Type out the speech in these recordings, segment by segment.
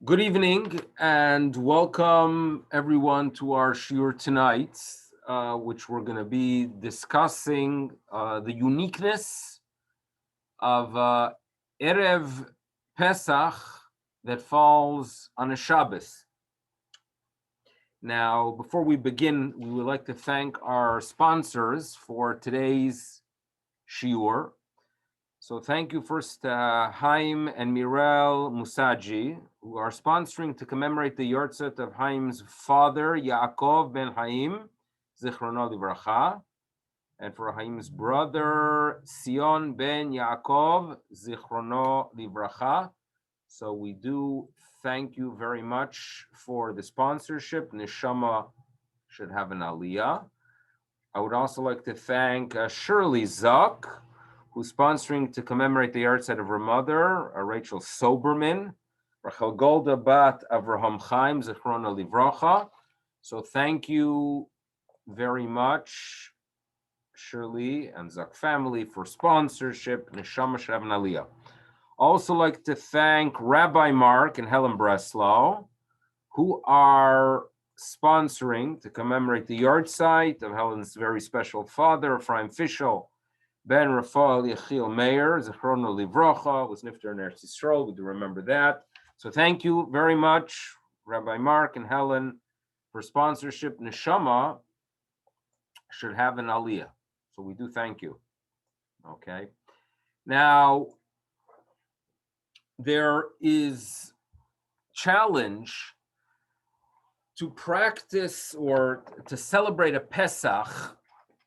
Good evening and welcome everyone to our shiur tonight, which we're going to be discussing the uniqueness of Erev Pesach that falls on a Shabbos. Now, before we begin, we would like to thank our sponsors for today's shiur. So thank you first to Haim and Mirel Musaji, who are sponsoring to commemorate the Yortzeit of Haim's father, Yaakov ben Haim, Zichrono Livracha, and for Haim's brother, Sion ben Yaakov, Zichrono Livracha. So we do thank you very much for the sponsorship. Neshama should have an aliyah. I would also like to thank Shirley Zuck, who's sponsoring to commemorate the yahrzeit of her mother, Rachel Soberman, Rachel Golda Bat Avraham Chaim, Zichrona Livrocha. So thank you very much, Shirley and Zuck family, for sponsorship. Neshama should have an aliyah. Also like to thank Rabbi Mark and Helen Breslau, who are sponsoring to commemorate the yahrzeit of Helen's very special father, Ephraim Fischel, Ben Rafael Yechiel Meir, Zichrono Livrocha, was Nifter in Eretz Yisrael. We do remember that. So thank you very much, Rabbi Mark and Helen, for sponsorship. Neshama should have an aliyah. So we do thank you. Okay. Now, there is challenge to practice or to celebrate a Pesach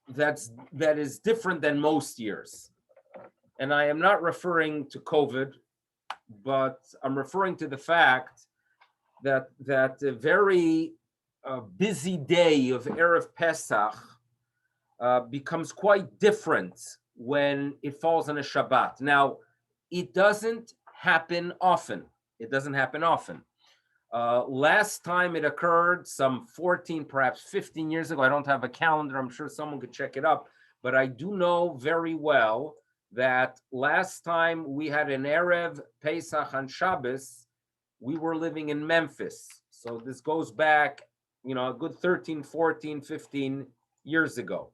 that is different than most years. And I am not referring to COVID, but I'm referring to the fact that a very busy day of Erev Pesach becomes quite different when it falls on a Shabbat. Now, it doesn't happen often. Last time it occurred some 14, perhaps 15 years ago. I don't have a calendar. I'm sure someone could check it up. But I do know very well that last time we had an Erev Pesach on Shabbos, we were living in Memphis. So this goes back, a good 13, 14, 15 years ago.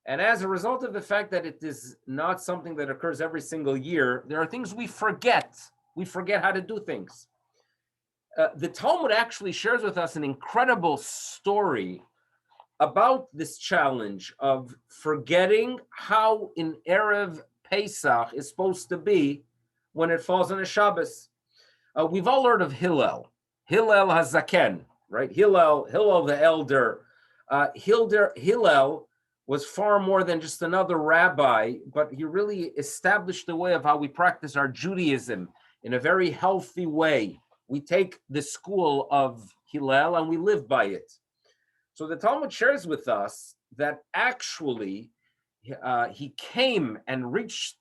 And as a result of the fact that it is not something that occurs every single year, there are things we forget. We forget how to do things. The Talmud actually shares with us an incredible story about this challenge of forgetting how an Erev Pesach is supposed to be when it falls on a Shabbos. We've all heard of Hillel HaZaken, right? Hillel the elder. Hillel was far more than just another rabbi, but he really established the way of how we practice our Judaism in a very healthy way. We take the school of Hillel and we live by it. So the Talmud shares with us that actually he came and reached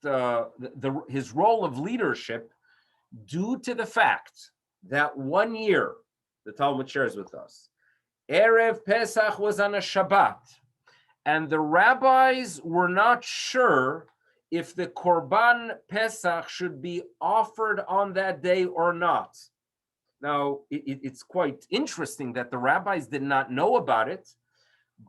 his role of leadership due to the fact that one year, the Talmud shares with us, Erev Pesach was on a Shabbat, and the rabbis were not sure if the Korban Pesach should be offered on that day or not. Now, it's quite interesting that the rabbis did not know about it,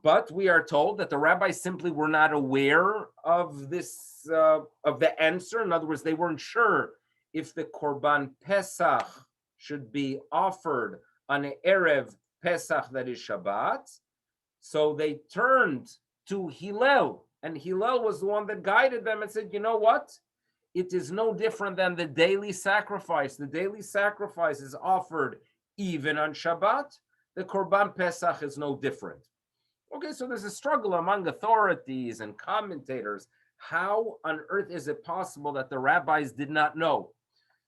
but we are told that the rabbis simply were not aware of this, of the answer. In other words, they weren't sure if the Korban Pesach should be offered on an Erev Pesach, that is Shabbat. So they turned to Hillel, and Hillel was the one that guided them and said, you know what? It is no different than the daily sacrifice. The daily sacrifice is offered even on Shabbat. The Korban Pesach is no different. Okay, so there's a struggle among authorities and commentators. How on earth is it possible that the rabbis did not know?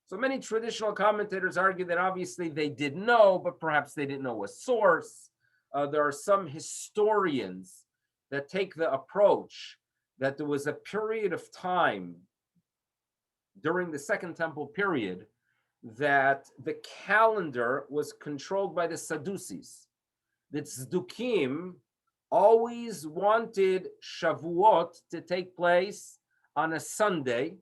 So many traditional commentators argue that obviously they did know, but perhaps they didn't know a source. There are some historians that take the approach that there was a period of time during the Second Temple period that the calendar was controlled by the Sadducees. The Tzdukim always wanted Shavuot to take place on a Sunday,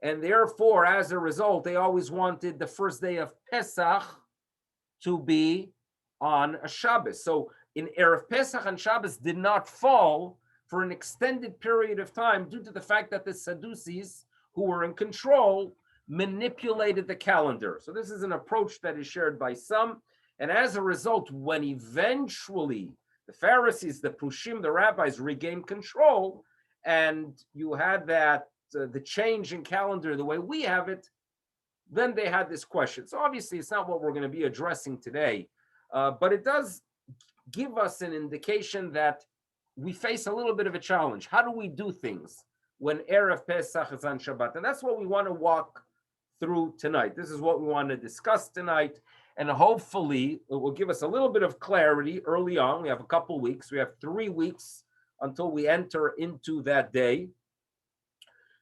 And therefore, as a result, they always wanted the first day of Pesach to be on a Shabbos. So in Erev Pesach and Shabbos did not fall for an extended period of time due to the fact that the Sadducees, who were in control, manipulated the calendar. So this is an approach that is shared by some. And as a result, when eventually the Pharisees, the Pushim, the rabbis regained control, and you had that the change in calendar the way we have it, then they had this question. So obviously it's not what we're going to be addressing today, but it does give us an indication that we face a little bit of a challenge. How do we do things when Erev Pesach is on Shabbat? And that's what we want to walk through tonight. This is what we want to discuss tonight. And hopefully it will give us a little bit of clarity early on. We have a couple weeks. We have 3 weeks until we enter into that day.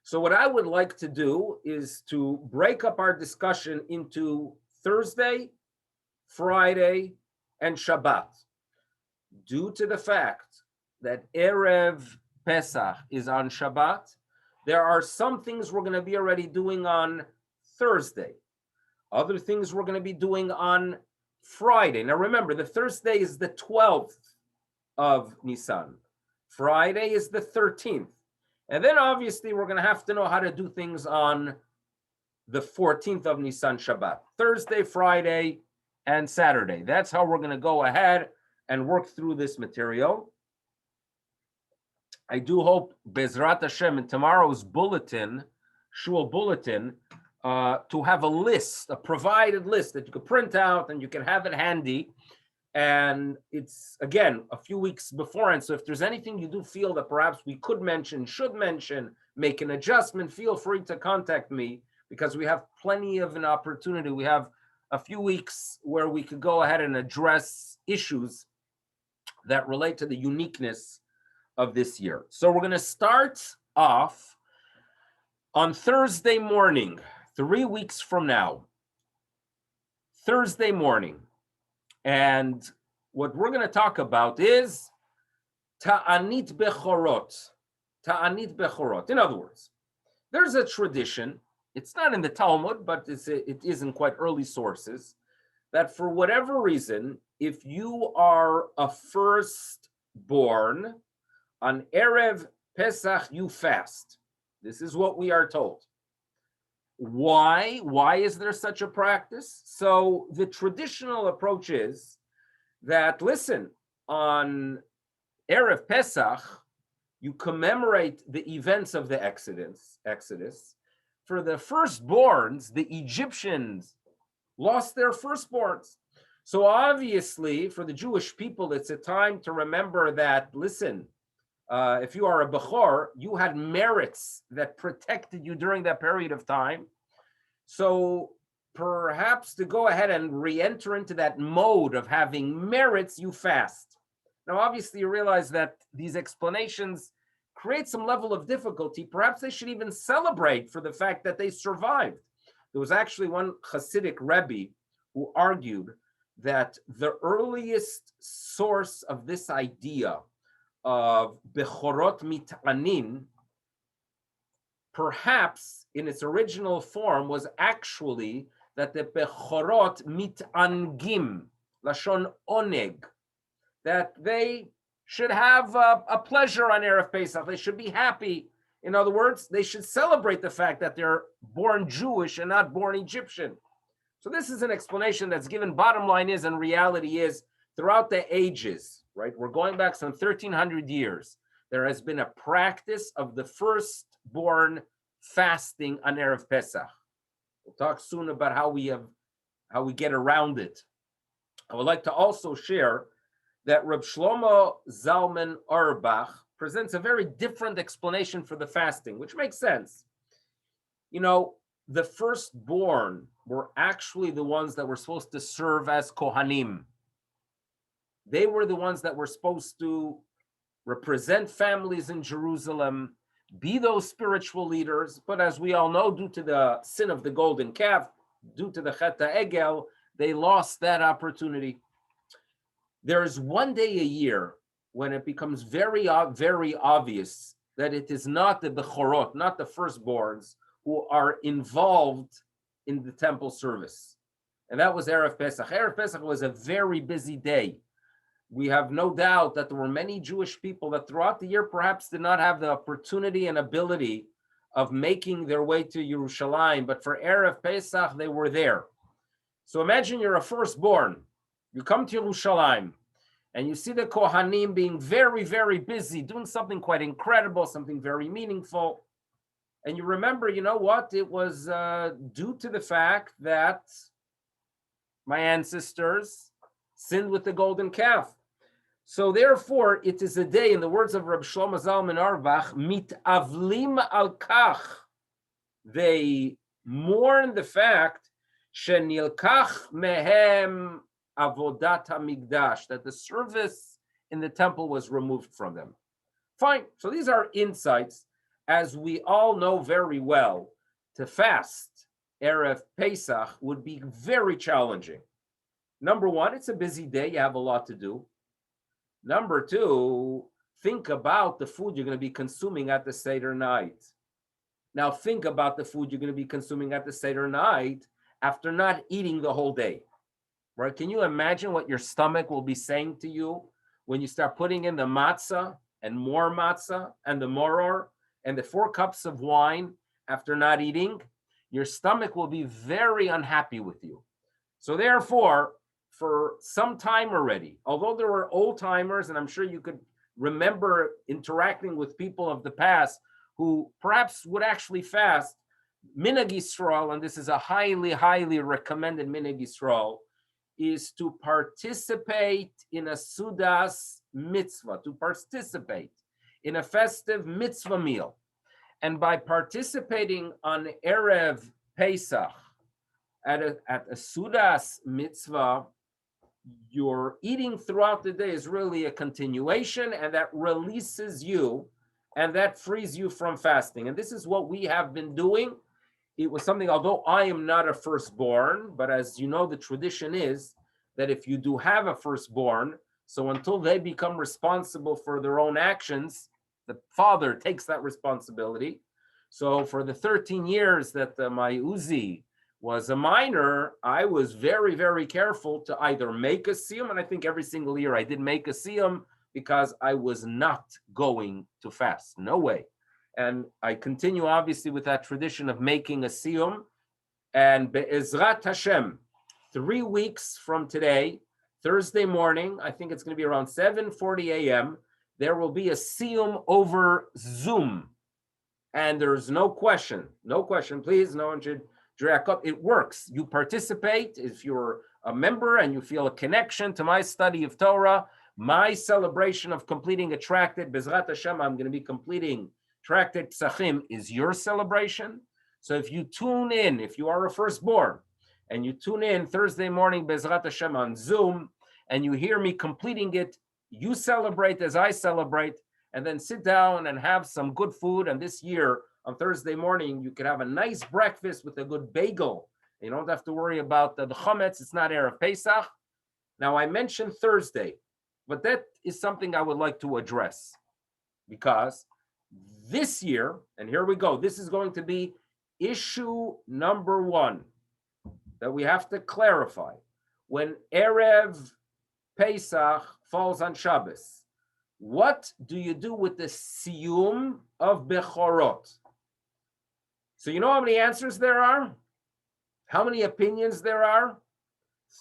So what I would like to do is to break up our discussion into Thursday, Friday, and Shabbat. Due to the fact that Erev Pesach is on Shabbat, there are some things we're going to be already doing on Thursday. Other things we're going to be doing on Friday. Now remember, the Thursday is the 12th of Nisan. Friday is the 13th. And then obviously we're going to have to know how to do things on the 14th of Nisan Shabbat. Thursday, Friday, and Saturday. That's how we're going to go ahead and work through this material. I do hope, Bezrat Hashem, in tomorrow's bulletin, Shul bulletin, to have a list, a provided list that you could print out and you can have it handy. And it's, again, a few weeks beforehand. So if there's anything you do feel that perhaps we could mention, should mention, make an adjustment, feel free to contact me, because we have plenty of an opportunity. We have a few weeks where we could go ahead and address issues that relate to the uniqueness of this year. So we're going to start off on Thursday morning, 3 weeks from now. Thursday morning. And what we're going to talk about is Ta'anit Bechorot. Ta'anit Bechorot. In other words, there's a tradition, it's not in the Talmud, but it is in quite early sources, that for whatever reason, if you are a firstborn, on Erev Pesach, you fast. This is what we are told. Why? Why is there such a practice? So the traditional approach is that, listen, on Erev Pesach, you commemorate the events of the Exodus. For the firstborns, the Egyptians lost their firstborns. So obviously, for the Jewish people, it's a time to remember that, listen, if you are a Bechor, you had merits that protected you during that period of time. So perhaps to go ahead and re-enter into that mode of having merits, you fast. Now, obviously, you realize that these explanations create some level of difficulty. Perhaps they should even celebrate for the fact that they survived. There was actually one Hasidic Rebbe who argued that the earliest source of this idea of Bechorot Mit'anin, perhaps in its original form, was actually that the Bechorot Mit'angim, Lashon Oneg, that they should have a pleasure on Erev Pesach. They should be happy. In other words, they should celebrate the fact that they're born Jewish and not born Egyptian. So this is an explanation that's given. Bottom line is, and reality is, throughout the ages, right? We're going back some 1,300 years. There has been a practice of the firstborn fasting on Erev Pesach. We'll talk soon about how we get around it. I would like to also share that Reb Shlomo Zalman Auerbach presents a very different explanation for the fasting, which makes sense. You know, the firstborn were actually the ones that were supposed to serve as Kohanim. They were the ones that were supposed to represent families in Jerusalem, be those spiritual leaders. But as we all know, due to the sin of the golden calf, due to the Chet HaEgel, they lost that opportunity. There is one day a year when it becomes very, very obvious that it is not the Bechorot, not the firstborns, who are involved in the temple service. And that was Erev Pesach. Erev Pesach was a very busy day. We have no doubt that there were many Jewish people that throughout the year perhaps did not have the opportunity and ability of making their way to Yerushalayim, but for Erev Pesach, they were there. So imagine you're a firstborn. You come to Yerushalayim, and you see the Kohanim being very, very busy, doing something quite incredible, something very meaningful. And you remember, you know what? It was due to the fact that my ancestors sinned with the golden calf. So therefore, it is a day, in the words of Reb Shlomo Zalman Auerbach, mit avlim al kach. They mourn the fact shenilkach mehem avodat hamikdash, that the service in the temple was removed from them. Fine. So these are insights. As we all know very well, to fast Erev Pesach would be very challenging. Number one, it's a busy day. You have a lot to do. Number two, think about the food you're going to be consuming at the Seder night. Now think about the food you're going to be consuming at the Seder night after not eating the whole day. Right? Can you imagine what your stomach will be saying to you when you start putting in the matzah and more matzah and the moror and the 4 cups of wine after not eating? Your stomach will be very unhappy with you. So therefore, for some time already, although there were old timers, and I'm sure you could remember interacting with people of the past who perhaps would actually fast, Minhag Yisrael, and this is a highly, highly recommended Minhag Yisrael, is to participate in a Sudas mitzvah, to participate in a festive mitzvah meal. And by participating on Erev Pesach at a Sudas mitzvah, your eating throughout the day is really a continuation, and that releases you and that frees you from fasting. And this is what we have been doing. It was something, although I am not a firstborn, but as you know, the tradition is that if you do have a firstborn, so until they become responsible for their own actions, the father takes that responsibility. So for the 13 years that my Uzi was a minor, I was very, very careful to either make a siyum, and I think every single year I did make a siyum because I was not going to fast. No way. And I continue, obviously, with that tradition of making a siyum. And be'ezrat Hashem, 3 weeks from today, Thursday morning, I think it's going to be around 7:40 a.m., there will be a siyum over Zoom. And there's no question, please, no one should drag up. It works. You participate. If you're a member and you feel a connection to my study of Torah, my celebration of completing a tractate, Bezrat Hashem, I'm going to be completing tractate Pesachim, is your celebration. So if you tune in, if you are a firstborn, and you tune in Thursday morning, Bezrat Hashem, on Zoom, and you hear me completing it, you celebrate as I celebrate, and then sit down and have some good food. And this year, on Thursday morning, you could have a nice breakfast with a good bagel. You don't have to worry about the chametz. It's not Erev Pesach. Now, I mentioned Thursday, but that is something I would like to address, because this year, and here we go, this is going to be issue number 1 that we have to clarify. When Erev Pesach falls on Shabbos, what do you do with the siyum of Bechorot? So you know how many answers there are? How many opinions there are?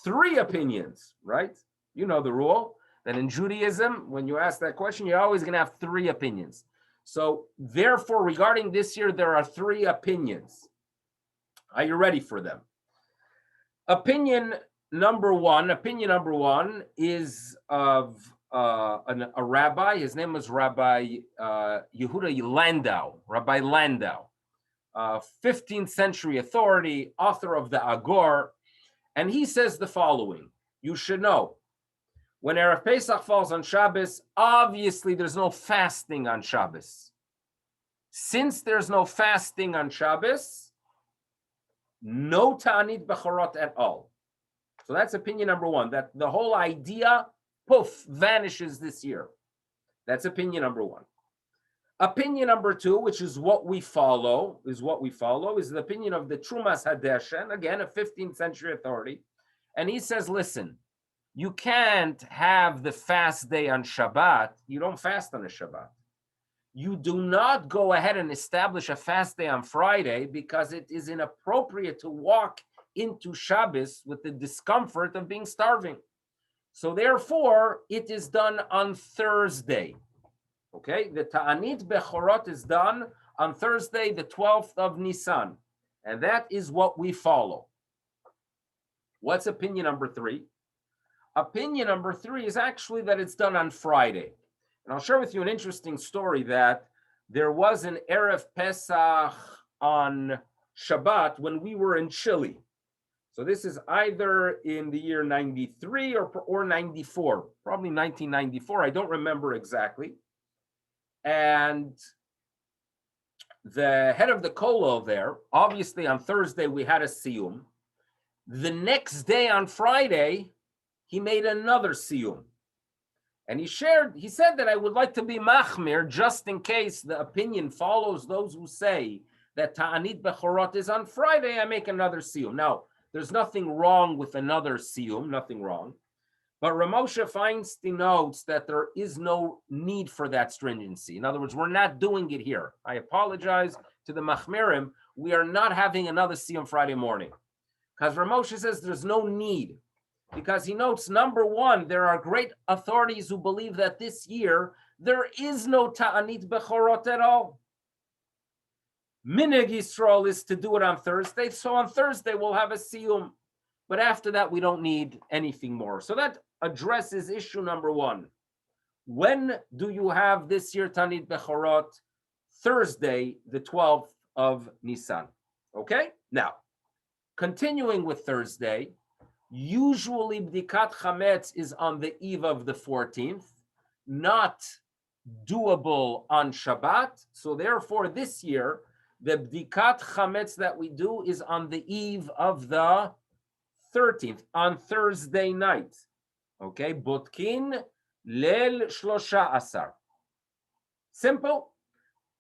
3 opinions, right? You know the rule that in Judaism, when you ask that question, you're always going to have 3 opinions. So therefore, regarding this year, there are 3 opinions. Are you ready for them? Opinion number one is of a rabbi. His name was Rabbi Yehuda Landau, Rabbi Landau, 15th century authority, author of the Agor. And he says the following: you should know, when Erev Pesach falls on Shabbos, obviously there's no fasting on Shabbos. Since there's no fasting on Shabbos, no Ta'anit Bechorot at all. So that's opinion number 1, that the whole idea, poof, vanishes this year. That's opinion number 1. Opinion number two, which is what we follow, is the opinion of the Trumas Hadeshen, again, a 15th century authority. And he says, listen, you can't have the fast day on Shabbat. You don't fast on a Shabbat. You do not go ahead and establish a fast day on Friday because it is inappropriate to walk into Shabbos with the discomfort of being starving. So therefore, it is done on Thursday. Okay, the Ta'anit Bechorot is done on Thursday, the 12th of Nisan. And that is what we follow. What's opinion number three? Opinion number three is actually that it's done on Friday. And I'll share with you an interesting story that there was an Erev Pesach on Shabbat when we were in Chile. So this is either in the year 93 or 94, probably 1994. I don't remember exactly. And the head of the kollel there, obviously on Thursday we had a siyum. The next day on Friday, he made another siyum. And he said that I would like to be machmir just in case the opinion follows those who say that Ta'anit Bechorot is on Friday, I make another siyum. Now, there's nothing wrong with another siyum, nothing wrong. But Ramosha Feinstein notes that there is no need for that stringency. In other words, we're not doing it here. I apologize to the Machmirim. We are not having another siyum Friday morning. Because Ramosha says there's no need. Because he notes, number one, there are great authorities who believe that this year there is no Ta'anit Bechorot at all. Minhag Yisrael is to do it on Thursday. So on Thursday we'll have a siyum. But after that, we don't need anything more. So that addresses issue number one. When do you have this year Ta'anit Bechorot? Thursday, the 12th of Nisan. Okay? Now, continuing with Thursday, usually Bdikat Chametz is on the eve of the 14th, not doable on Shabbat. So therefore, this year, the Bdikat Chametz that we do is on the eve of the 13th, on Thursday night. Okay, Botkin Leil Shlosha Asar. Simple.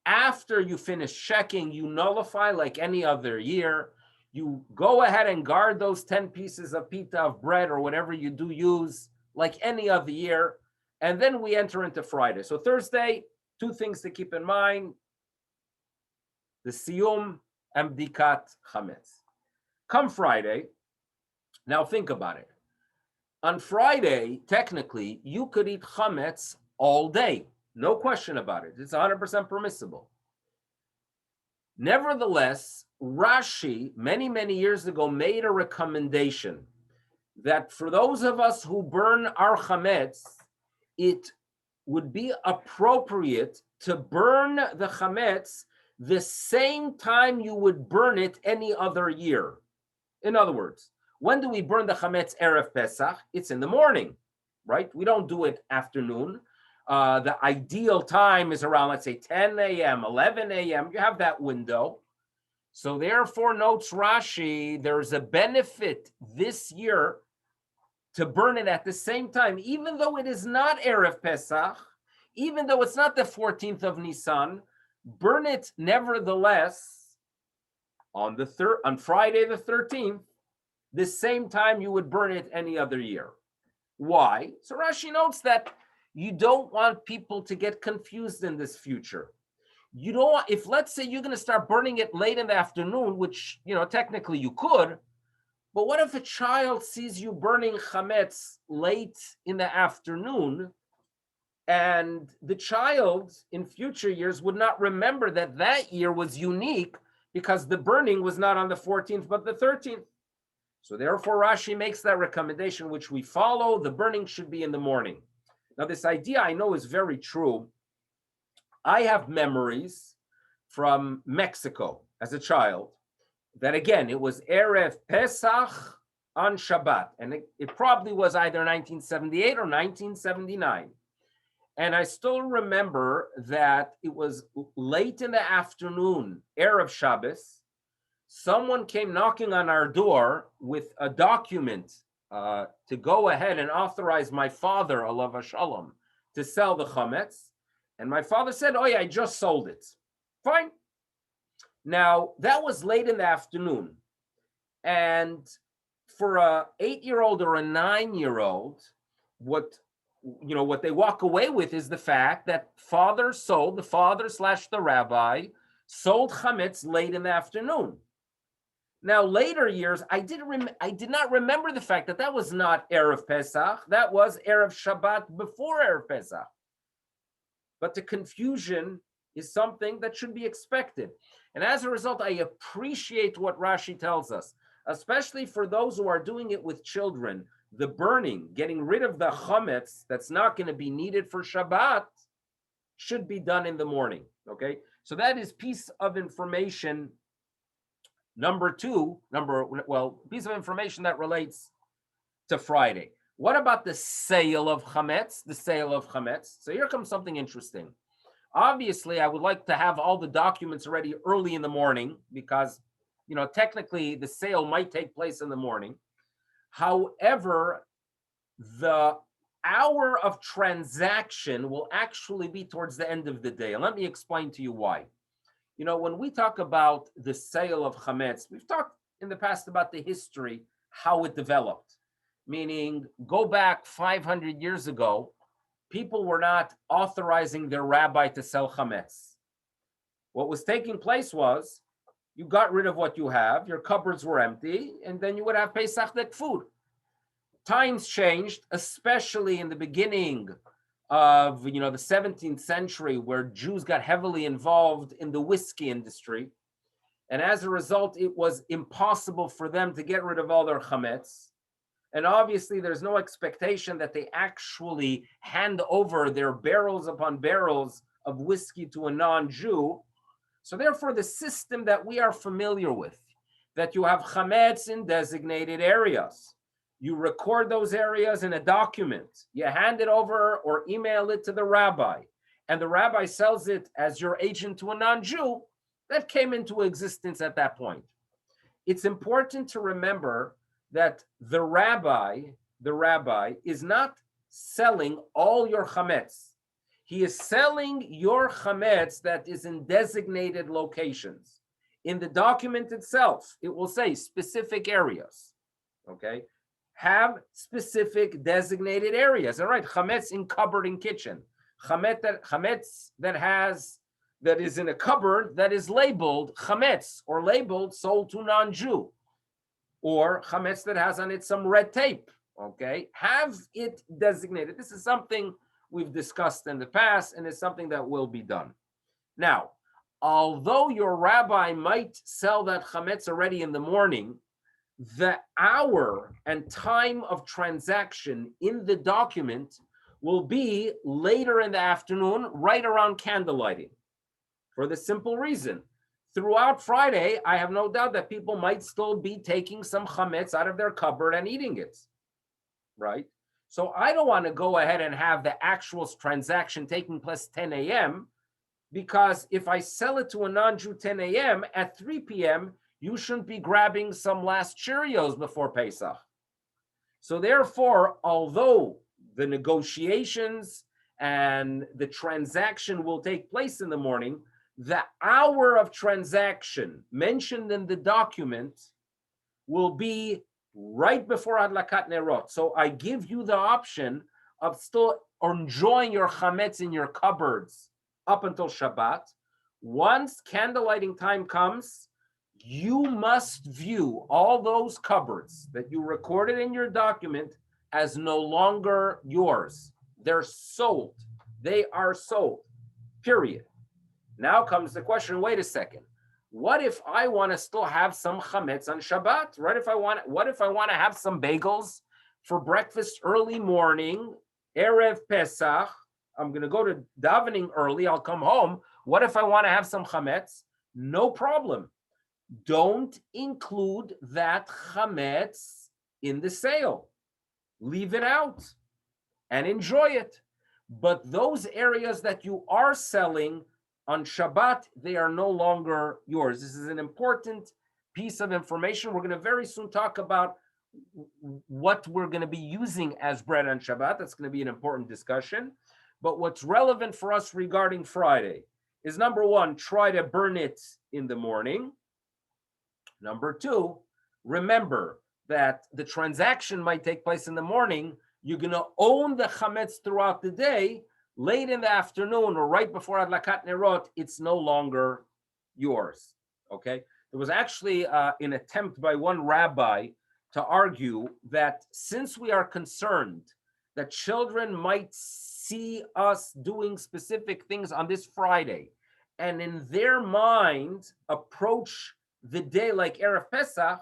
After you finish checking, you nullify like any other year. You go ahead and guard those 10 pieces of pita of bread or whatever you do use like any other year. And then we enter into Friday. So Thursday, two things to keep in mind. The Siyum and Bdikat Chametz. Come Friday, now think about it. On Friday, technically, you could eat chametz all day. No question about it. It's 100% permissible. Nevertheless, Rashi, many, many years ago, made a recommendation that for those of us who burn our chametz, it would be appropriate to burn the chametz the same time you would burn it any other year. In other words, when do we burn the chametz Erev Pesach? It's in the morning, right? We don't do it afternoon. The ideal time is around, let's say, 10 a.m., 11 a.m. You have that window. So therefore, notes Rashi, there's a benefit this year to burn it at the same time, even though it is not Erev Pesach, even though it's not the 14th of Nisan, burn it nevertheless on Friday the 13th, the same time you would burn it any other year. Why? So Rashi notes that you don't want people to get confused in this future. You don't want, if let's say you're going to start burning it late in the afternoon, which, technically you could, but what if a child sees you burning chametz late in the afternoon, and the child in future years would not remember that year was unique because the burning was not on the 14th, but the 13th. So therefore, Rashi makes that recommendation, which we follow. The burning should be in the morning. Now, this idea I know is very true. I have memories from Mexico as a child that, again, it was Erev Pesach on Shabbat. And it probably was either 1978 or 1979. And I still remember that it was late in the afternoon, Erev Shabbos. Someone came knocking on our door with a document to go ahead and authorize my father, alav hashalom, to sell the chametz. And my father said, oh yeah, I just sold it. Fine. Now, that was late in the afternoon. And for a 8-year-old or a 9-year-old, what they walk away with is the fact that the father slash the rabbi sold chametz late in the afternoon. Now, later years, I did not remember the fact that that was not Erev Pesach. That was Erev Shabbat before Erev Pesach. But the confusion is something that should be expected. And as a result, I appreciate what Rashi tells us, especially for those who are doing it with children. The burning, getting rid of the chametz that's not going to be needed for Shabbat, should be done in the morning. Okay, so that is piece of information number two. Piece of information that relates to Friday. What about the sale of chametz? The sale of chametz. So here comes something interesting. Obviously, I would like to have all the documents ready early in the morning because, technically the sale might take place in the morning. However, the hour of transaction will actually be towards the end of the day. And let me explain to you why. When we talk about the sale of chametz, we've talked in the past about the history, how it developed. Meaning, go back 500 years ago, people were not authorizing their rabbi to sell chametz. What was taking place was you got rid of what you have, your cupboards were empty, and then you would have Pesach food. Times changed, especially in the beginning of the 17th century, where Jews got heavily involved in the whiskey industry. And as a result, it was impossible for them to get rid of all their chametz. And obviously, there's no expectation that they actually hand over their barrels upon barrels of whiskey to a non-Jew. So therefore, the system that we are familiar with, that you have chametz in designated areas, you record those areas in a document, you hand it over or email it to the rabbi, and the rabbi sells it as your agent to a non-Jew, that came into existence at that point. It's important to remember that the rabbi is not selling all your chametz. He is selling your chametz that is in designated locations. In the document itself, it will say specific areas. Okay, have specific designated areas. All right, chametz in cupboard in kitchen. Chametz that is in a cupboard that is labeled chametz or labeled sold to non-Jew. Or chametz that has on it some red tape, okay? Have it designated. This is something we've discussed in the past, and it's something that will be done. Now, although your rabbi might sell that chametz already in the morning, the hour and time of transaction in the document will be later in the afternoon, right around candlelighting, for the simple reason. Throughout Friday, I have no doubt that people might still be taking some chametz out of their cupboard and eating it, right? So I don't want to go ahead and have the actual transaction taking place 10 a.m. because if I sell it to a non-Jew 10 a.m., at 3 p.m., you shouldn't be grabbing some last Cheerios before Pesach. So therefore, although the negotiations and the transaction will take place in the morning, the hour of transaction mentioned in the document will be right before Adlakat Nerot. So I give you the option of still enjoying your chametz in your cupboards up until Shabbat. Once candlelighting time comes, you must view all those cupboards that you recorded in your document as no longer yours. They're sold. They are sold, period. Now comes the question, wait a second. What if I want to still have some chametz on Shabbat? What if I want to have some bagels for breakfast early morning, Erev Pesach? I'm going to go to davening early. I'll come home. What if I want to have some chametz? No problem. Don't include that chametz in the sale. Leave it out and enjoy it. But those areas that you are selling on Shabbat, they are no longer yours. This is an important piece of information. We're going to very soon talk about what we're going to be using as bread on Shabbat. That's going to be an important discussion. But what's relevant for us regarding Friday is, number one, try to burn it in the morning. Number two, remember that the transaction might take place in the morning. You're going to own the chametz throughout the day. Late in the afternoon or right before Adlakat Nerot, it's no longer yours. Okay? There was actually an attempt by one rabbi to argue that since we are concerned that children might see us doing specific things on this Friday, and in their mind approach the day like Erev Pesach,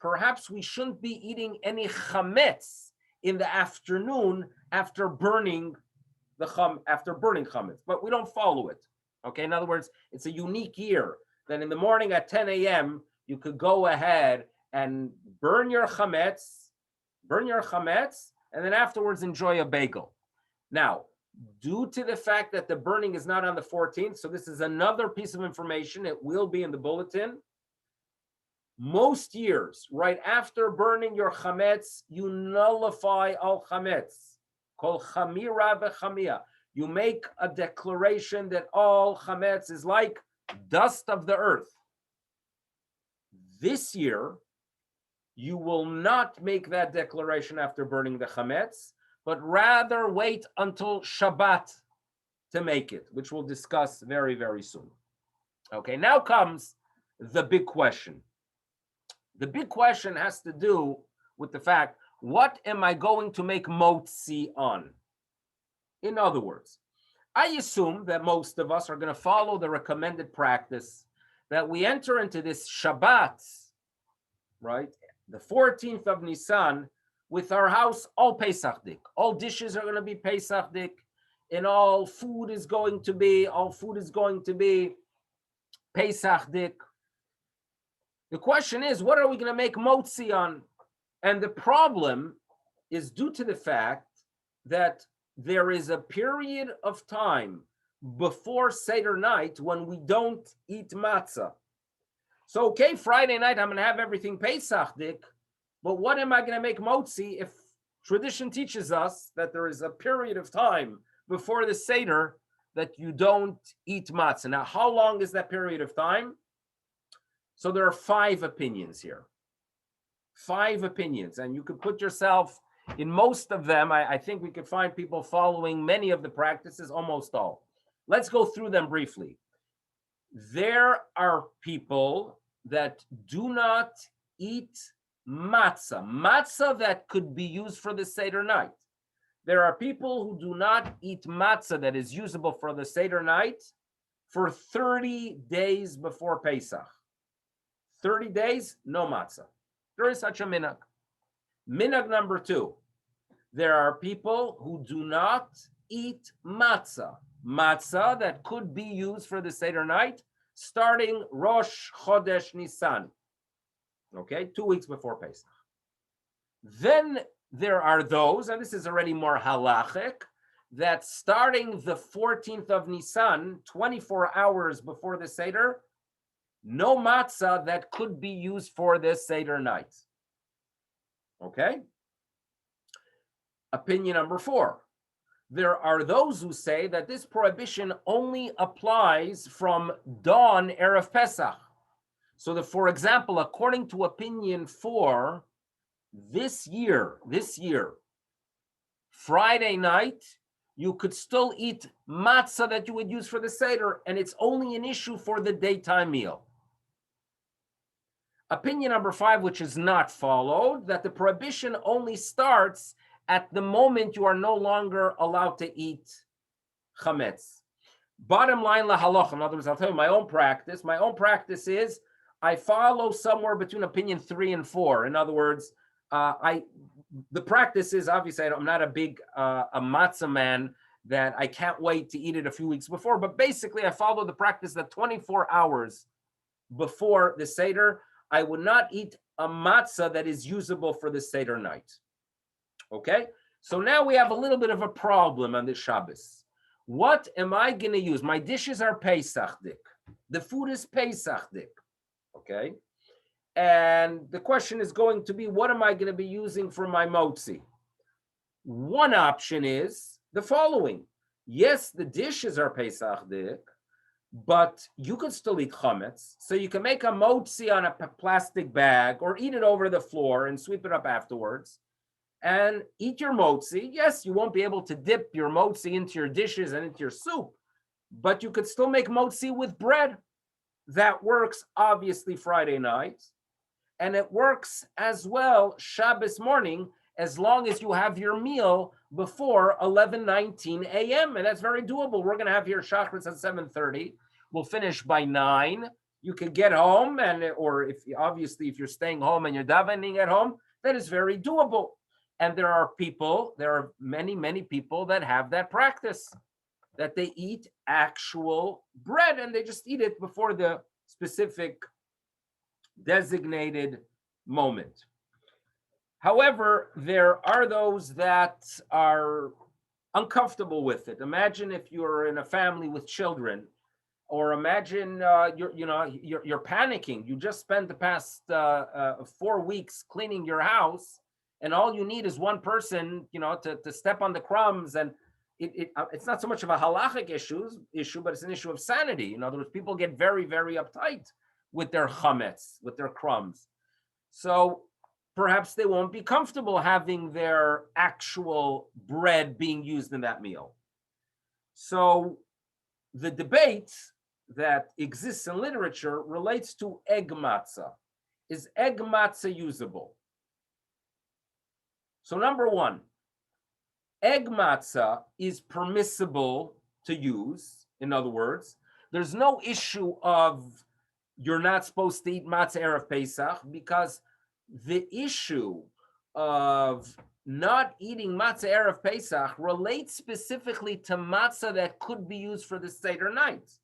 perhaps we shouldn't be eating any chametz in the afternoon after burning chametz, but we don't follow it. Okay, in other words, it's a unique year that in the morning at 10 a.m. you could go ahead and burn your chametz, and then afterwards enjoy a bagel. Now, due to the fact that the burning is not on the 14th, so this is another piece of information, it will be in the bulletin. Most years, right after burning your chametz, you nullify all chametz. Kol chamira v'chamia. You make a declaration that all chametz is like dust of the earth. This year, you will not make that declaration after burning the chametz, but rather wait until Shabbat to make it, which we'll discuss very, very soon. Okay, now comes the big question. The big question has to do with the fact, what am I going to make motzi on? In other words, I assume that most of us are going to follow the recommended practice that we enter into this Shabbat, right, the 14th of Nisan, with our house all Pesachdik. All dishes are going to be Pesachdik, and all food is going to be Pesachdik. The question is, what are we going to make motzi on? And the problem is due to the fact that there is a period of time before Seder night when we don't eat matzah. So, okay, Friday night, I'm going to have everything Pesachdik, but what am I going to make motzi if tradition teaches us that there is a period of time before the Seder that you don't eat matzah? Now, how long is that period of time? So there are 5 opinions here. 5 opinions, and you could put yourself in most of them. I think we could find people following many of the practices, almost all. Let's go through them briefly. There are people that do not eat matzah that could be used for the Seder night. There are people who do not eat matzah that is usable for the Seder night for 30 days before Pesach. 30 days, no matzah. There is such a minhag. Minhag number 2, there are people who do not eat matzah that could be used for the Seder night, starting Rosh Chodesh Nisan, okay, 2 weeks before Pesach. Then there are those, and this is already more halachic, that starting the 14th of Nisan, 24 hours before the Seder, no matzah that could be used for this Seder night. Okay? Opinion number 4. There are those who say that this prohibition only applies from dawn Erev Pesach. So for example, according to opinion 4, this year, Friday night, you could still eat matzah that you would use for the Seder, and it's only an issue for the daytime meal. Opinion number 5, which is not followed, that the prohibition only starts at the moment you are no longer allowed to eat chametz. Bottom line, la halacha. In other words, I'll tell you my own practice. My own practice is I follow somewhere between opinion 3 and 4. In other words, the practice is, obviously, I'm not a big a matzah man that I can't wait to eat it a few weeks before, but basically I follow the practice that 24 hours before the Seder, I would not eat a matzah that is usable for the Seder night. Okay? So now we have a little bit of a problem on this Shabbos. What am I going to use? My dishes are Pesachdik. The food is Pesachdik. Okay? And the question is going to be, what am I going to be using for my motzi? One option is the following. Yes, the dishes are Pesach, but you could still eat chametz. So you can make a motzi on a plastic bag or eat it over the floor and sweep it up afterwards and eat your motzi. Yes, you won't be able to dip your motzi into your dishes and into your soup, but you could still make motzi with bread. That works obviously Friday night, and it works as well Shabbos morning, as long as you have your meal before 11:19 a.m. And that's very doable. We're going to have here Shachris at 7:30. We'll finish by 9. You can get home, or if you're staying home and you're davening at home, that is very doable. And there are many people that have that practice, that they eat actual bread and they just eat it before the specific designated moment. However, there are those that are uncomfortable with it. Imagine if you're in a family with children, or imagine you're panicking. You just spent the past 4 weeks cleaning your house, and all you need is one person, to step on the crumbs. And it's not so much of a halachic issue, but it's an issue of sanity. In other words, people get very, very uptight with their chametz, with their crumbs. So perhaps they won't be comfortable having their actual bread being used in that meal. So the debate that exists in literature relates to egg matzah. Is egg matzah usable? So number one, egg matzah is permissible to use. In other words, there's no issue of you're not supposed to eat matzah Erev Pesach, because the issue of not eating matzah Erev Pesach relates specifically to matzah that could be used for the Seder night.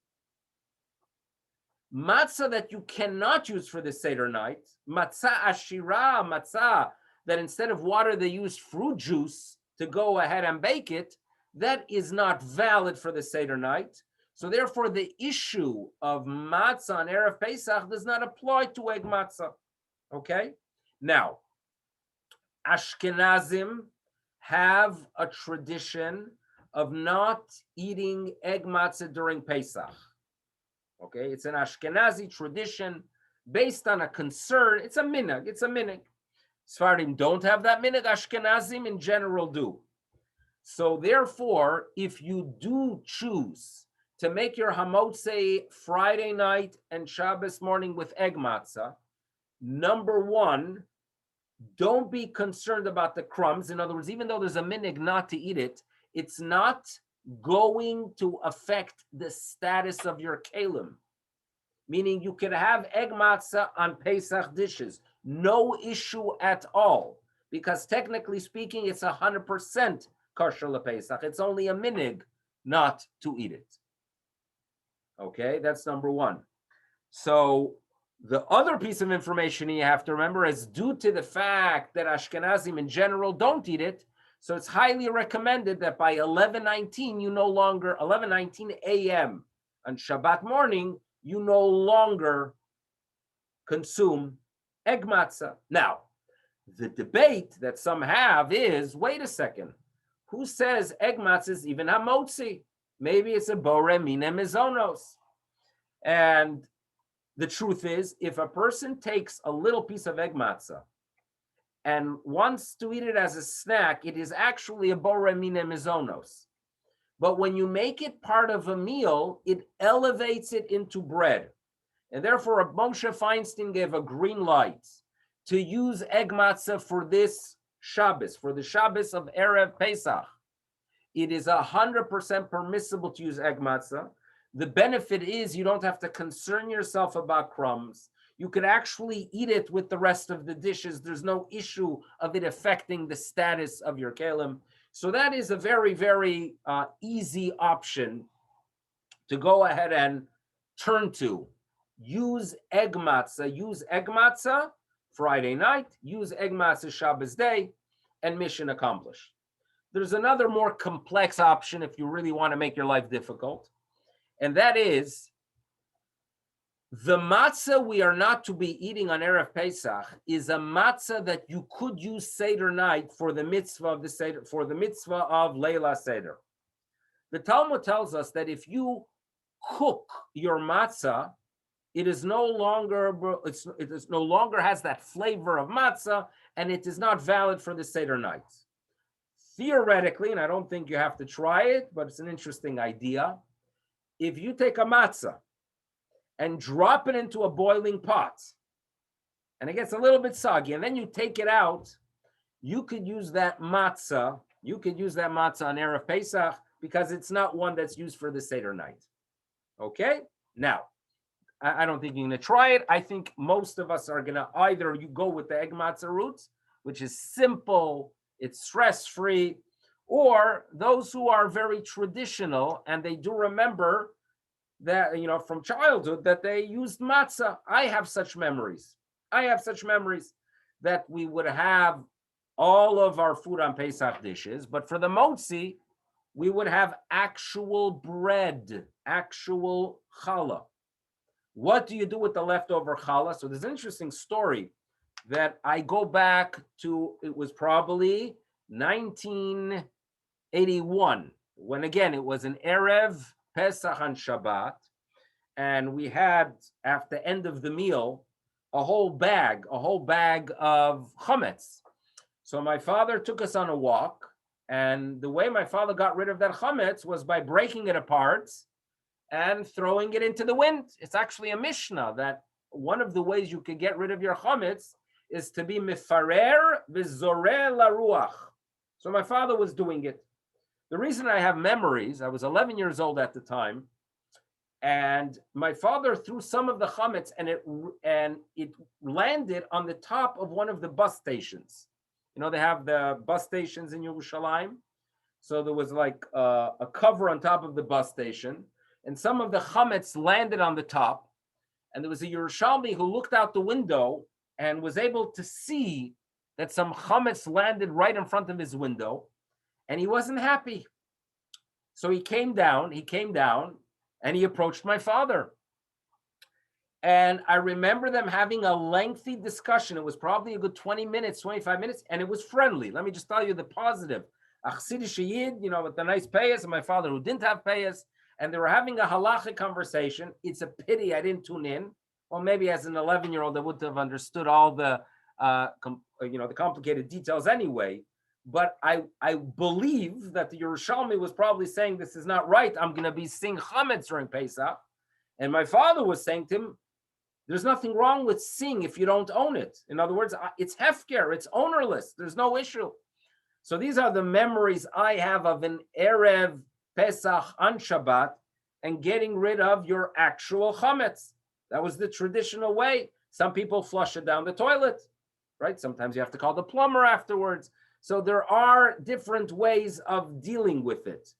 Matzah that you cannot use for the Seder night, matzah ashira, matzah that instead of water they use fruit juice to go ahead and bake it, that is not valid for the Seder night. So therefore, the issue of matzah on Erev Pesach does not apply to egg matzah. Okay? Now, Ashkenazim have a tradition of not eating egg matzah during Pesach. Okay? It's an Ashkenazi tradition based on a concern. It's a minhag. Sephardim don't have that minhag. Ashkenazim in general do. So therefore, if you do choose to make your hamotzei Friday night and Shabbos morning with egg matzah, number one, don't be concerned about the crumbs. In other words, even though there's a minhag not to eat it, it's not going to affect the status of your kalim. Meaning you can have egg matzah on Pesach dishes. No issue at all. Because technically speaking, it's 100% kosher lePesach. It's only a minhag not to eat it. Okay, that's number one. So the other piece of information you have to remember is, due to the fact that Ashkenazim in general don't eat it, so it's highly recommended that by 11:19 a.m. on Shabbat morning, you no longer consume egg matzah. Now, the debate that some have is, wait a second, who says egg matzah is even hamotzi? Maybe it's a bore mine mizonos. And the truth is, if a person takes a little piece of egg matzah and wants to eat it as a snack, it is actually a bore mine mizonos. But when you make it part of a meal, it elevates it into bread. And therefore, Moshe Feinstein gave a green light to use egg matzah for this Shabbos, for the Shabbos of Erev Pesach. It is 100% permissible to use egg matzah. The benefit is you don't have to concern yourself about crumbs. You could actually eat it with the rest of the dishes. There's no issue of it affecting the status of your kelim. So that is a very, very easy option to go ahead and turn to. Use egg matzah Friday night, use egg matzah Shabbos day, and mission accomplished. There's another more complex option if you really want to make your life difficult, and that is the matzah we are not to be eating on Erev Pesach is a matzah that you could use Seder night for the mitzvah of the Seder, for the mitzvah of Leila Seder. The Talmud tells us that if you cook your matzah, it is no longer no longer has that flavor of matzah, and it is not valid for the Seder night. Theoretically, and I don't think you have to try it, but it's an interesting idea. If you take a matzah and drop it into a boiling pot, and it gets a little bit soggy, and then you take it out, you could use that matzah. You could use that matzah on Erev Pesach because it's not one that's used for the Seder night. Okay? Now, I don't think you're going to try it. I think most of us are going to either you go with the egg matzah route, which is simple, it's stress-free, or those who are very traditional and they do remember that, from childhood that they used matzah. I have such memories that we would have all of our food on Pesach dishes, but for the motzi, we would have actual bread, actual challah. What do you do with the leftover challah? So there's an interesting story that I go back to, it was probably 1981, when again, it was an Erev, Pesach and Shabbat, and we had, at the end of the meal, a whole bag of chametz. So my father took us on a walk, and the way my father got rid of that chametz was by breaking it apart and throwing it into the wind. It's actually a Mishnah that one of the ways you could get rid of your chametz is to be mifarer v'zoreh laruach. So my father was doing it. The reason I have memories, I was 11 years old at the time, and my father threw some of the chametz, and it landed on the top of one of the bus stations. They have the bus stations in Yerushalayim. So there was like a cover on top of the bus station, and some of the chametz landed on the top. And there was a Yerushalmi who looked out the window and was able to see that some chametz landed right in front of his window, and he wasn't happy. So he came down, and he approached my father. And I remember them having a lengthy discussion. It was probably a good 20 minutes, 25 minutes, and it was friendly. Let me just tell you the positive. A Chassidish Yid, with the nice payas, and my father who didn't have payas, and they were having a halachic conversation. It's a pity I didn't tune in. Well, maybe as an 11-year-old, I wouldn't have understood all the, the complicated details anyway. But I believe that the Yerushalmi was probably saying, this is not right. I'm going to be seeing chametz during Pesach. And my father was saying to him, there's nothing wrong with seeing if you don't own it. In other words, it's hefker, it's ownerless. There's no issue. So these are the memories I have of an Erev Pesach on Shabbat and getting rid of your actual chametz. That was the traditional way. Some people flush it down the toilet, right? Sometimes you have to call the plumber afterwards. So there are different ways of dealing with it.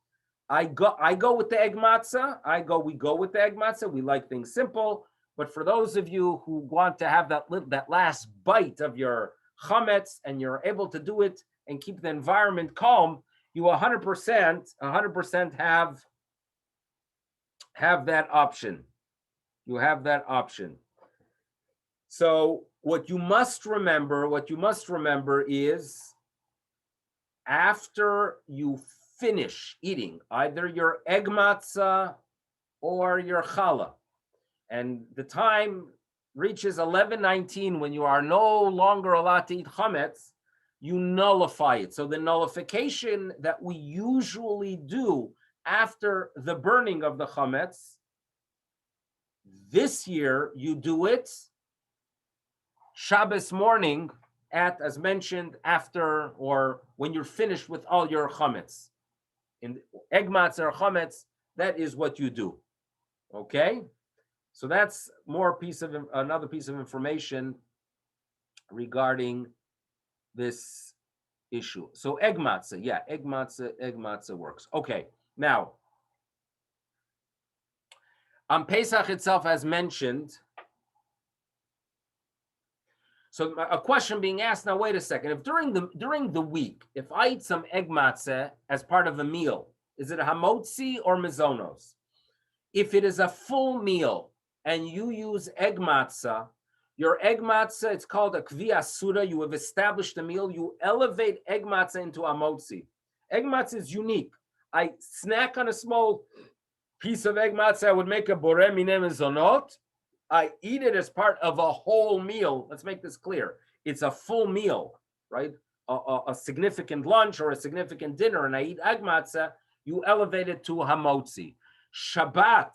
I go with the egg matzah. We go with the egg matzah. We like things simple. But for those of you who want to have that last bite of your chametz and you're able to do it and keep the environment calm, you 100% have that option. You have that option. So what you must remember is after you finish eating either your egg matzah or your challah, and the time reaches 11:19 when you are no longer allowed to eat chametz, you nullify it. So the nullification that we usually do after the burning of the chametz, this year you do it Shabbos morning at, as mentioned, after or when you're finished with all your chametz. In egg matzah or chametz, that is what you do. Okay? So that's another piece of information regarding this issue. So egg matzah, egg matzah works. Okay, now on Pesach itself, as mentioned, so a question being asked now, wait a second, if during the week, if I eat some egg matzah as part of a meal, is it a hamotzi or mizonos? If it is a full meal and you use egg matzah, your egg matzah, it's called a kvi asura. You have established a meal. You elevate egg matzah into a motzi. Egg matzah is unique. I snack on a small piece of egg matzah. I would make a boreh minei mezonot. I eat it as part of a whole meal. Let's make this clear. It's a full meal, right? A significant lunch or a significant dinner, and I eat egg matzah, you elevate it to hamotzi. Shabbat,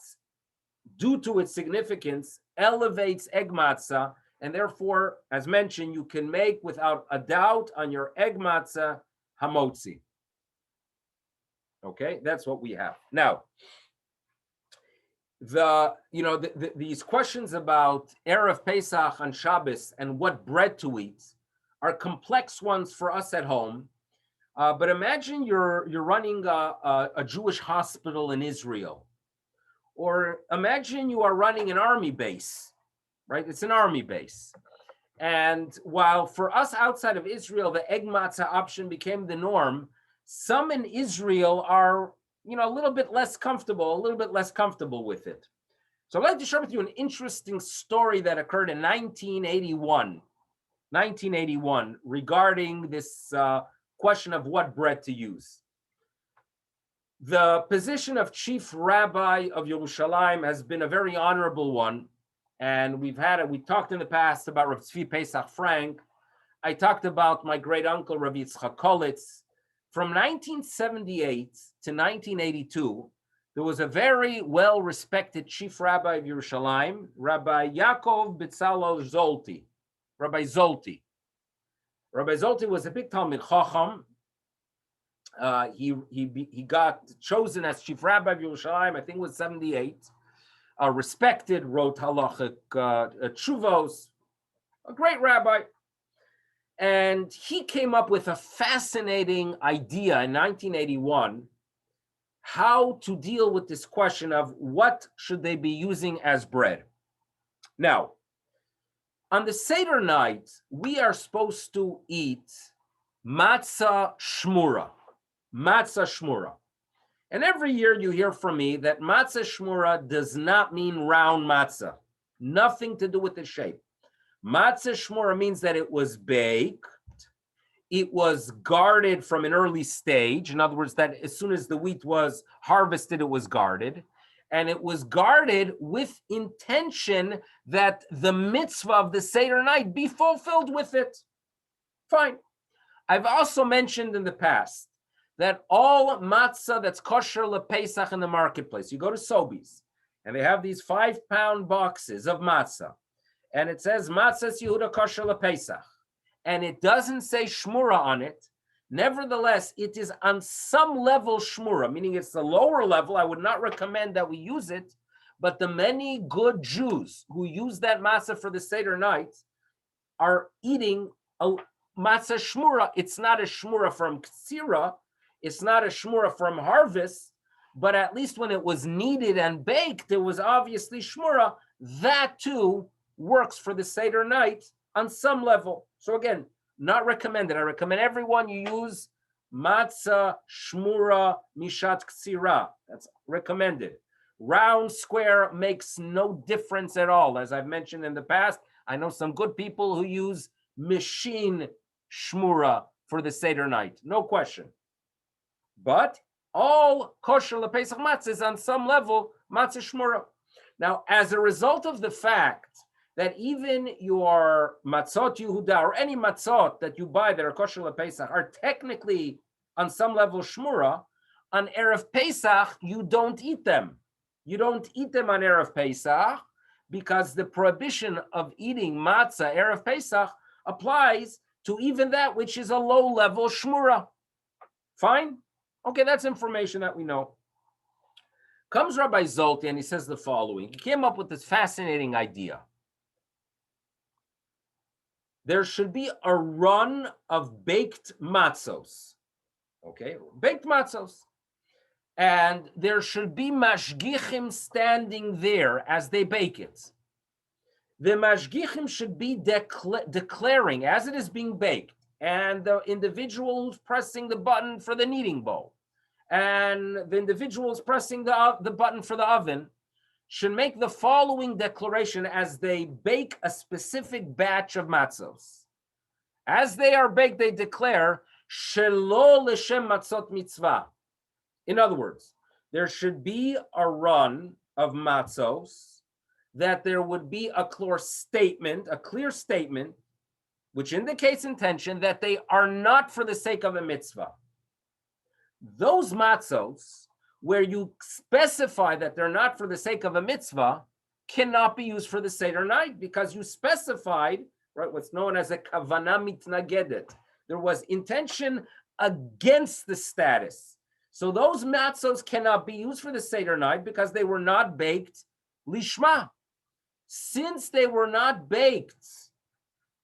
due to its significance, elevates egg matzah, and therefore, as mentioned, you can make without a doubt on your egg matzah hamotzi. Okay, that's what we have. Now, these questions about Erev Pesach and Shabbos and what bread to eat are complex ones for us at home. But imagine you're running a Jewish hospital in Israel, or imagine you are running an army base, right? It's an army base. And while for us outside of Israel, the egg matzah option became the norm, some in Israel are, a little bit less comfortable with it. So I'd like to share with you an interesting story that occurred in 1981 regarding this question of what bread to use. The position of chief rabbi of Yerushalayim has been a very honorable one. And we talked in the past about Rav Tzvi Pesach Frank. I talked about my great uncle, Rav Yitzchak Kolitz. From 1978 to 1982, there was a very well-respected chief rabbi of Yerushalayim, Rabbi Yaakov Betzalel Zolti, Rabbi Zolti. Rabbi Zolti was a big Talmid Chacham. He got chosen as chief rabbi of Yerushalayim, I think it was 78. Respected, wrote halachic tshuvos, a great rabbi. And he came up with a fascinating idea in 1981, how to deal with this question of what should they be using as bread. Now, on the Seder night, we are supposed to eat matzah shmura. Matzah shmura. And every year you hear from me that matzah shmura does not mean round matzah. Nothing to do with the shape. Matzah shmura means that it was baked, it was guarded from an early stage. In other words, that as soon as the wheat was harvested, it was guarded. And it was guarded with intention that the mitzvah of the Seder night be fulfilled with it. Fine. I've also mentioned in the past that all matzah that's kosher lePesach in the marketplace, you go to Sobeys, and they have these 5-pound boxes of matzah, and it says matzahs Yehuda kosher lePesach, and it doesn't say shmura on it. Nevertheless, it is on some level shmura, meaning it's the lower level. I would not recommend that we use it, but the many good Jews who use that matzah for the Seder night are eating a matzah shmura. It's not a shmura from ksira, it's not a shmura from harvest, but at least when it was kneaded and baked, it was obviously shmura. That too works for the Seder night on some level. So again, not recommended. I recommend everyone you use matzah shmura mishat ksira. That's recommended. Round, square makes no difference at all. As I've mentioned in the past, I know some good people who use machine shmura for the Seder night. No question. But all kosher lePesach matzah is on some level matzah shmura. Now, as a result of the fact that even your matzot Yehuda or any matzot that you buy that are kosher lePesach are technically on some level shmura, on Erev Pesach, you don't eat them. You don't eat them on Erev Pesach because the prohibition of eating matzah Erev Pesach applies to even that which is a low-level shmura. Fine? Okay, that's information that we know. Comes Rabbi Zolti and he says the following. He came up with this fascinating idea. There should be a run of baked matzos. Okay, baked matzos. And there should be mashgichim standing there as they bake it. The mashgichim should be declaring as it is being baked, and the individual who's pressing the button for the kneading bowl, and the individual who's pressing the button for the oven, should make the following declaration as they bake a specific batch of matzos. As they are baked, they declare, Shelo l'shem matzot mitzvah. In other words, there should be a run of matzos, that there would be a clear statement, which indicates intention that they are not for the sake of a mitzvah. Those matzos, where you specify that they're not for the sake of a mitzvah, cannot be used for the Seder night because you specified, right, what's known as a kavana mitnagedet. There was intention against the status. So those matzos cannot be used for the Seder night because they were not baked lishma. Since they were not baked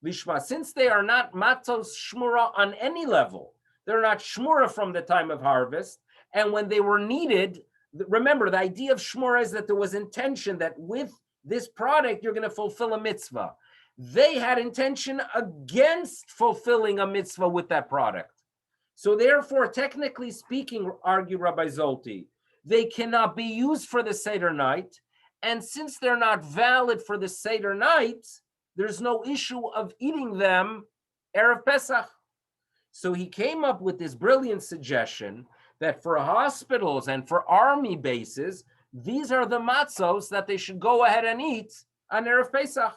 lishma, since they are not matzos shmura on any level, they're not shmura from the time of harvest, and when they were needed, remember, the idea of shmura is that there was intention that with this product, you're going to fulfill a mitzvah. They had intention against fulfilling a mitzvah with that product. So therefore, technically speaking, argue Rabbi Zolti, they cannot be used for the Seder night. And since they're not valid for the Seder night, there's no issue of eating them Erev Pesach. So he came up with this brilliant suggestion that for hospitals and for army bases, these are the matzos that they should go ahead and eat on Erev Pesach.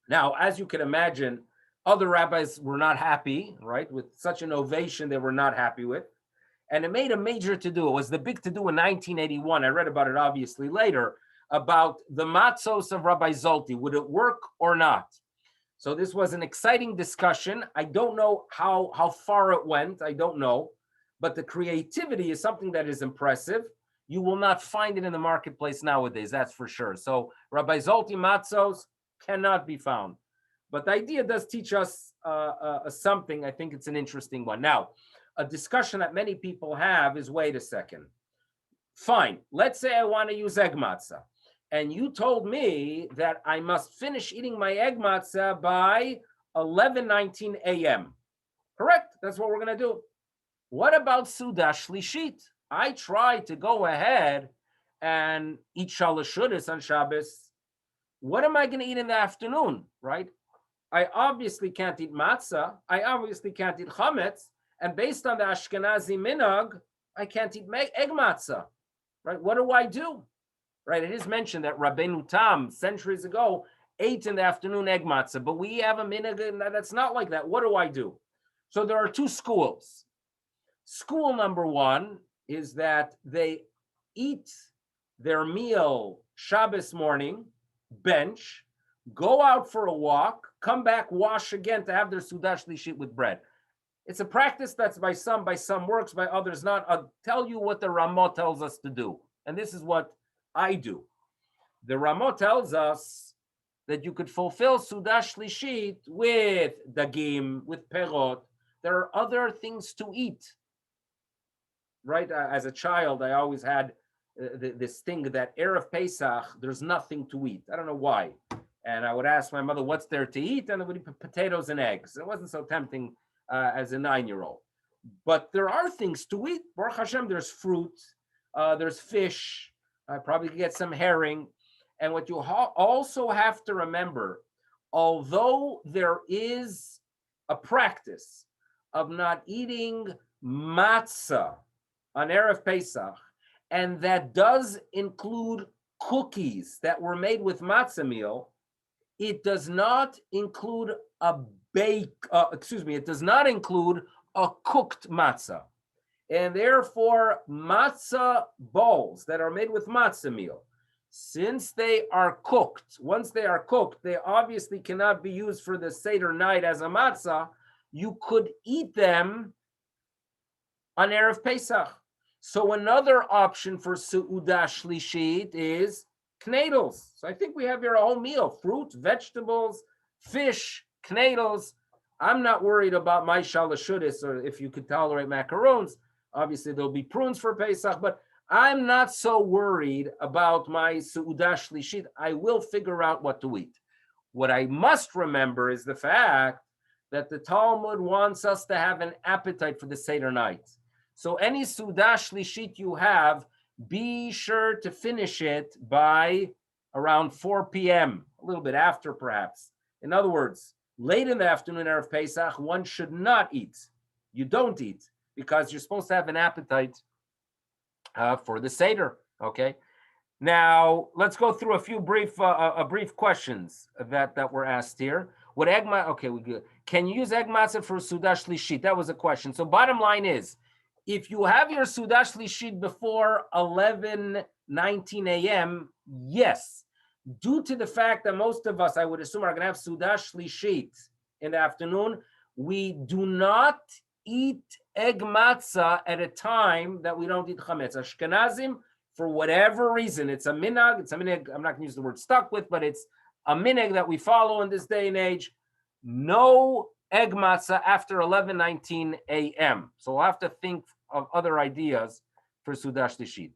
Now, as you can imagine, other rabbis were not happy, right? With such an ovation, they were not happy with. And it made a major to-do. It was the big to-do in 1981. I read about it obviously later, about the matzos of Rabbi Zolti. Would it work or not? So this was an exciting discussion. I don't know how far it went. I don't know. But the creativity is something that is impressive. You will not find it in the marketplace nowadays, that's for sure. So Rabbi Zolti matzos cannot be found. But the idea does teach us something. I think it's an interesting one. Now, a discussion that many people have is, wait a second. Fine, let's say I want to use egg matzah. And you told me that I must finish eating my egg matzah by 11:19 a.m. Correct? That's what we're going to do. What about Suda Shlishit? I tried to go ahead and eat shalashudas on Shabbos. What am I going to eat in the afternoon, right? I obviously can't eat matzah. I obviously can't eat chametz. And based on the Ashkenazi minhag, I can't eat egg matzah, right? What do I do? Right? It is mentioned that Rabbeinu Tam, centuries ago, ate in the afternoon egg matzah, but we have a minhag that's not like that. What do I do? So there are two schools. School number one is that they eat their meal Shabbos morning, bench, go out for a walk, come back, wash again to have their Sudash Lishit with bread. It's a practice that's by some works, by others not. I'll tell you what the Ramah tells us to do. And this is what I do. The Ramah tells us that you could fulfill Sudash Lishit with dagim, with perot. There are other things to eat. Right? As a child, I always had this thing that Erev Pesach, there's nothing to eat. I don't know why. And I would ask my mother, what's there to eat? And I would eat potatoes and eggs. It wasn't so tempting as a 9-year-old. But there are things to eat. Baruch Hashem, there's fruit, there's fish. I probably could get some herring. And what you also have to remember, although there is a practice of not eating matzah on Erev Pesach, and that does include cookies that were made with matzah meal, it does not include it does not include a cooked matzah. And therefore, matzah balls that are made with matzah meal, since they are cooked, once they are cooked, they obviously cannot be used for the Seder night as a matzah. You could eat them on Erev Pesach. So another option for Seudah Shlishit is knedels. So I think we have here a whole meal, fruit, vegetables, fish, knedels. I'm not worried about my shalashudas, or if you could tolerate macaroons. Obviously, there'll be prunes for Pesach, but I'm not so worried about my Seudah Shlishit. I will figure out what to eat. What I must remember is the fact that the Talmud wants us to have an appetite for the Seder night. So any Seudah Shlishit you have, be sure to finish it by around 4 p.m., a little bit after perhaps. In other words, late in the afternoon Erev Pesach, one should not eat. You don't eat. because you're supposed to have an appetite for the Seder. Okay. Now let's go through a few brief questions that were asked here. What egg matzah? Okay, we good. Can you use egg matzah for Sudash Lishit? That was a question. So bottom line is, if you have your Sudash Lishit before 11:19 a.m., yes. Due to the fact that most of us, I would assume, are going to have Sudash Lishit in the afternoon, we do not eat egg matzah at a time that we don't eat chametz. Ashkenazim, for whatever reason, it's a minhag. I'm not going to use the word stuck with, but it's a minhag that we follow in this day and age. No egg matzah after 11:19 a.m. So we'll have to think of other ideas for Sudash Lishit.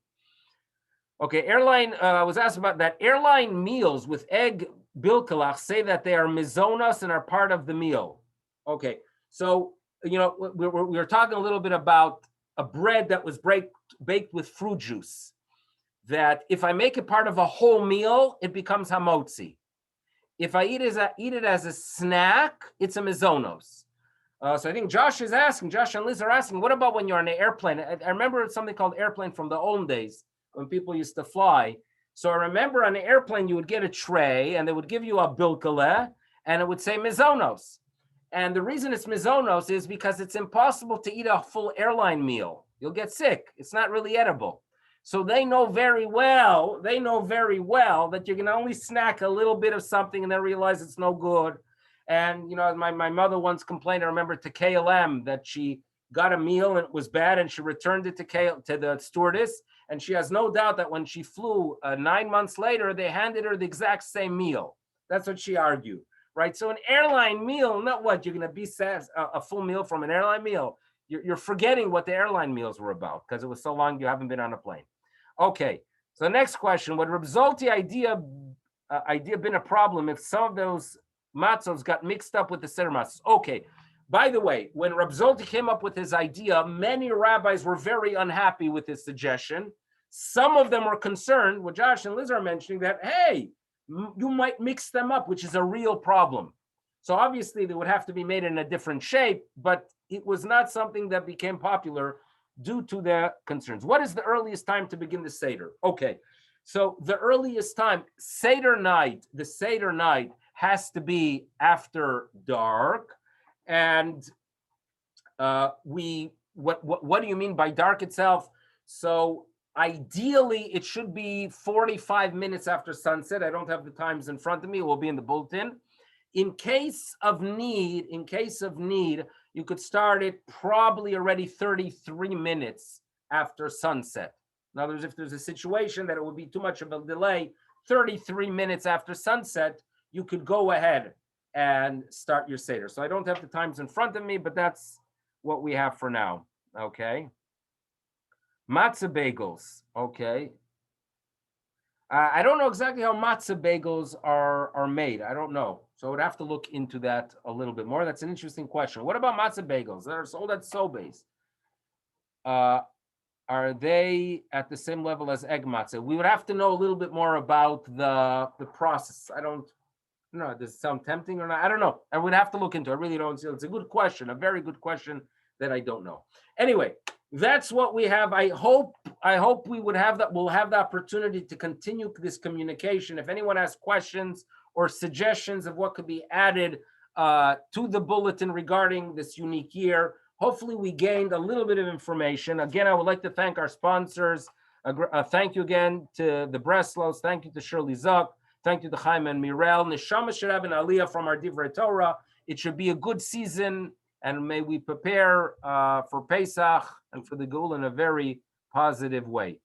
Okay, airline, I was asked about that. Airline meals with egg bilkalach say that they are mizonos and are part of the meal. Okay, so, we were talking a little bit about a bread that was baked with fruit juice, that if I make it part of a whole meal, it becomes hamotzi. If I eat it as a snack, it's a mizonos. So I think Josh and Liz are asking, what about when you're on an airplane? I remember something called airplane from the old days when people used to fly. So I remember on an airplane, you would get a tray and they would give you a bilkale and it would say mizonos. And the reason it's mizonos is because it's impossible to eat a full airline meal. You'll get sick. It's not really edible. So they know very well that you can only snack a little bit of something and then realize it's no good. And, my mother once complained, I remember, to KLM that she got a meal and it was bad and she returned it to the stewardess. And she has no doubt that when she flew 9 months later, they handed her the exact same meal. That's what she argued, right? So an airline meal, not what, you're going to be a full meal from an airline meal. You're forgetting what the airline meals were about because it was so long you haven't been on a plane. Okay, so the next question, would Reb Zolti idea been a problem if some of those matzos got mixed up with the Seder matzos? Okay, by the way, when Reb Zolti came up with his idea, many rabbis were very unhappy with his suggestion. Some of them were concerned, what Josh and Liz are mentioning, that, hey, you might mix them up, which is a real problem. So obviously they would have to be made in a different shape, but it was not something that became popular due to their concerns. What is the earliest time to begin the Seder? Okay, so the earliest time, the Seder night has to be after dark. And what do you mean by dark itself? So ideally, it should be 45 minutes after sunset. I don't have the times in front of me. It will be in the bulletin. In case of need, you could start it probably already 33 minutes after sunset. In other words, if there's a situation that it would be too much of a delay, 33 minutes after sunset, you could go ahead and start your Seder. So I don't have the times in front of me, but that's what we have for now. Okay. Matzah bagels. Okay. I don't know exactly how matzah bagels are made. I don't know. So I would have to look into that a little bit more. That's an interesting question. What about matzah bagels that are sold at Sobeys? Are they at the same level as egg matzah? We would have to know a little bit more about the process. I don't know. Does it sound tempting or not? I don't know. I would have to look into it. I really don't. It's a good question, a very good question that I don't know. Anyway, that's what we have. I hope we would have that. We'll have the opportunity to continue this communication. If anyone has questions or suggestions of what could be added to the bulletin regarding this unique year, hopefully we gained a little bit of information. Again, I would like to thank our sponsors. Thank you again to the Breslows. Thank you to Shirley Zuck. Thank you to Chaim and Mirel. Neshama should have an aliyah from our Divrei Torah. It should be a good season, and may we prepare for Pesach and for the Geula in a very positive way.